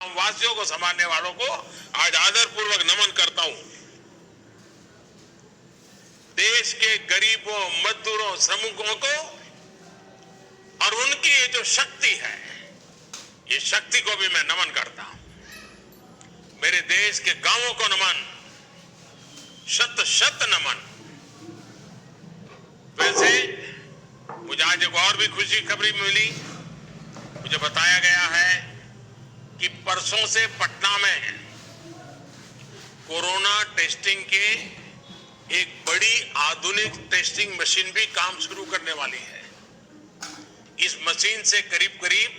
वासियों को संभालने वालों को आज आदरपूर्वक नमन करता हूं। देश के गरीबों, मजदूरों, श्रमिकों को और उनकी ये जो शक्ति है, ये शक्ति को भी मैं नमन करता हूं। मेरे देश के गांवों को नमन, शत शत नमन। वैसे मुझे आज एक और भी खुशी खबरी मिली। मुझे बताया गया है कि परसों से पटना में कोरोना टेस्टिंग के एक बड़ी आधुनिक टेस्टिंग मशीन भी काम शुरू करने वाली है। इस मशीन से करीब करीब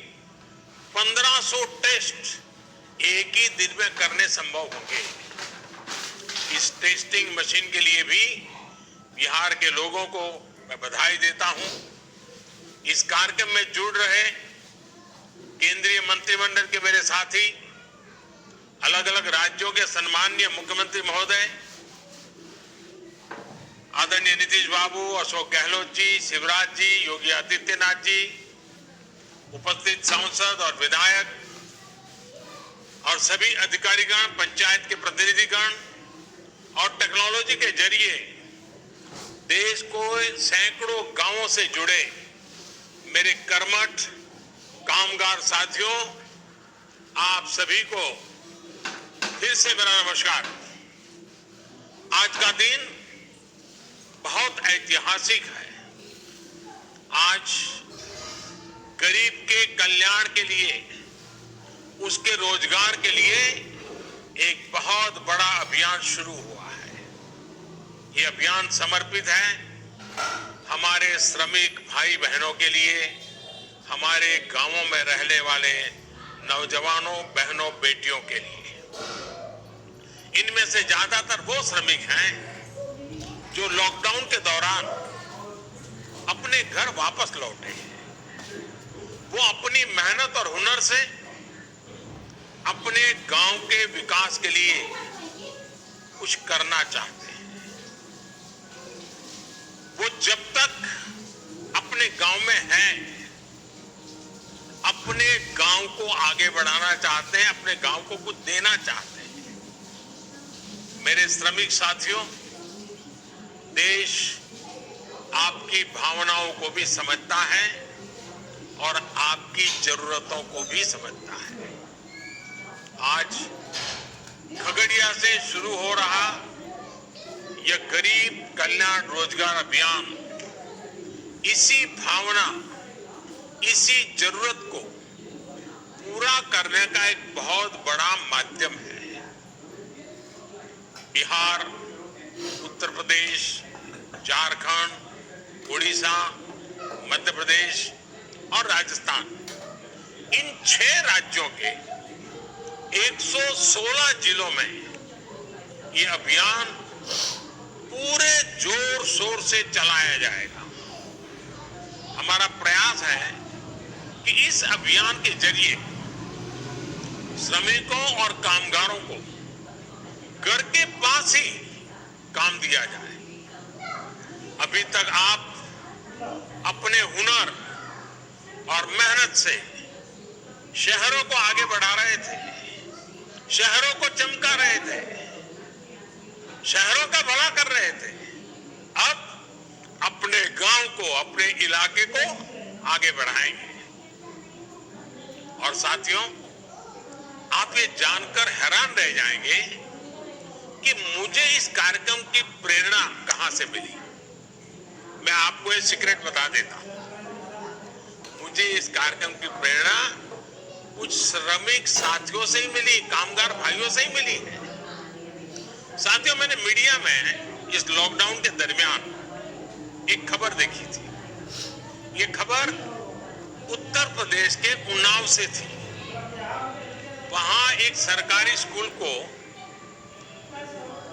1500 टेस्ट एक ही दिन में करने संभव होंगे। इस टेस्टिंग मशीन के लिए भी बिहार के लोगों को मैं बधाई देता हूं। इस कार्यक्रम में जुड़ रहे केंद्रीय मंत्रिमंडल के मेरे साथी, अलग अलग राज्यों के सम्माननीय मुख्यमंत्री महोदय, आदरणीय नीतीश बाबू, अशोक गहलोत जी, शिवराज जी, योगी आदित्यनाथ जी, उपस्थित सांसद और विधायक और सभी अधिकारीगण, पंचायत के प्रतिनिधिगण और टेक्नोलॉजी के जरिए देश को सैकड़ों गांवों से जुड़े मेरे कर्मठ कामगार साथियों, आप सभी को फिर से मेरा नमस्कार। आज का दिन बहुत ऐतिहासिक है। आज गरीब के कल्याण के लिए, उसके रोजगार के लिए एक बहुत बड़ा अभियान शुरू हुआ है। ये अभियान समर्पित है हमारे श्रमिक भाई बहनों के लिए, हमारे गांवों में रहने वाले नौजवानों, बहनों, बेटियों के लिए। इनमें से ज्यादातर वो श्रमिक हैं जो लॉकडाउन के दौरान अपने घर वापस लौटे हैं। वो अपनी मेहनत और हुनर से अपने गांव के विकास के लिए कुछ करना चाहते हैं। वो जब तक अपने गांव में हैं, अपने गांव को आगे बढ़ाना चाहते हैं, अपने गांव को कुछ देना चाहते हैं। मेरे श्रमिक साथियों, देश आपकी भावनाओं को भी समझता है और आपकी जरूरतों को भी समझता है। आज खगड़िया से शुरू हो रहा यह गरीब कल्याण रोजगार अभियान इसी भावना, इसी जरूरत को पूरा करने का एक बहुत बड़ा माध्यम है। बिहार, उत्तर प्रदेश, झारखंड, उड़ीसा, मध्य प्रदेश और राजस्थान, इन 6 राज्यों के 116 जिलों में ये अभियान पूरे जोर शोर से चलाया जाएगा। हमारा प्रयास है कि इस अभियान के जरिए श्रमिकों और कामगारों को घर के पास ही काम दिया जाए। अभी तक आप अपने हुनर और मेहनत से शहरों को आगे बढ़ा रहे थे, शहरों को चमका रहे थे, शहरों का भला कर रहे थे। अब अपने गांव को, अपने इलाके को आगे बढ़ाएंगे। और साथियों, आप ये जानकर हैरान रह जाएंगे कि मुझे इस कार्यक्रम की प्रेरणा कहां से मिली। मैं आपको एक सीक्रेट बता देता हूं। मुझे इस कार्यक्रम की प्रेरणा कुछ श्रमिक साथियों से ही मिली, कामगार भाइयों से ही मिली है। साथियों, मैंने मीडिया में इस लॉकडाउन के दरमियान एक खबर देखी थी। ये खबर उत्तर प्रदेश के उन्नाव से थी। वहां एक सरकारी स्कूल को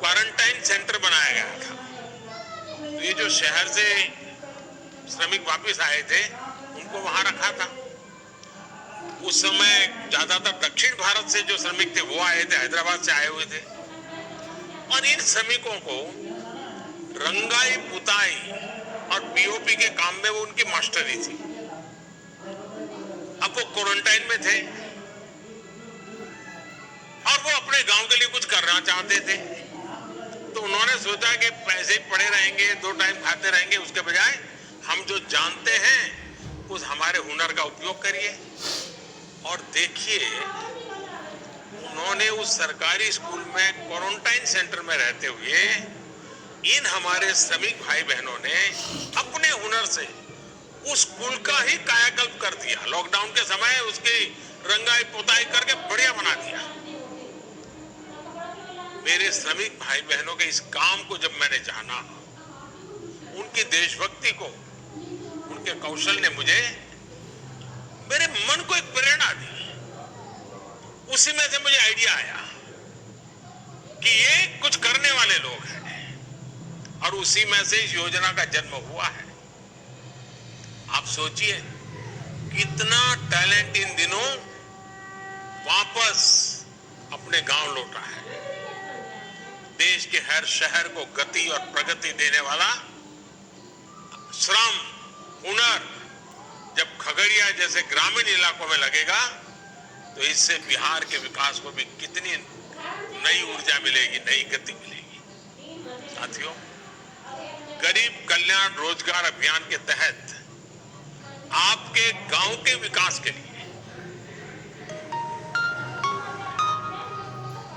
क्वारंटाइन सेंटर बनाया गया था। तो ये जो शहर से श्रमिक वापस आए थे, उनको वहां रखा था। उस समय ज्यादातर दक्षिण भारत से जो श्रमिक थे वो आए थे, हैदराबाद से आए हुए थे। और इन श्रमिकों को रंगाई पुताई और पीओपी के काम में वो उनकी मास्टरी थी। अब वो क्वारंटाइन में थे। अपने गांव के लिए कुछ करना चाहते थे, तो उन्होंने सोचा कि पैसे पड़े रहेंगे, 2 टाइम खाते रहेंगे, उसके बजाय हम जो जानते हैं उस हमारे हुनर का उपयोग करिए। और देखिए, उन्होंने उस सरकारी स्कूल में क्वारंटाइन सेंटर में रहते हुए इन हमारे श्रमिक भाई बहनों ने अपने हुनर से उस स्कूल का ही कायाकल्प कर दिया। लॉकडाउन के समय उसकी रंगाई पुताई करके बढ़िया बना दिया। मेरे श्रमिक भाई बहनों के इस काम को जब मैंने जाना, उनकी देशभक्ति को, उनके कौशल ने मेरे मन को एक प्रेरणा दी। उसी में से मुझे आइडिया आया कि ये कुछ करने वाले लोग हैं, और उसी में से इस योजना का जन्म हुआ है। आप सोचिए कितना टैलेंट इन दिनों वापस अपने गांव लौटा है। देश के हर शहर को गति और प्रगति देने वाला श्रम, हुनर जब खगड़िया जैसे ग्रामीण इलाकों में लगेगा, तो इससे बिहार के विकास को भी कितनी नई ऊर्जा मिलेगी, नई गति मिलेगी। साथियों, गरीब कल्याण रोजगार अभियान के तहत आपके गांव के विकास के लिए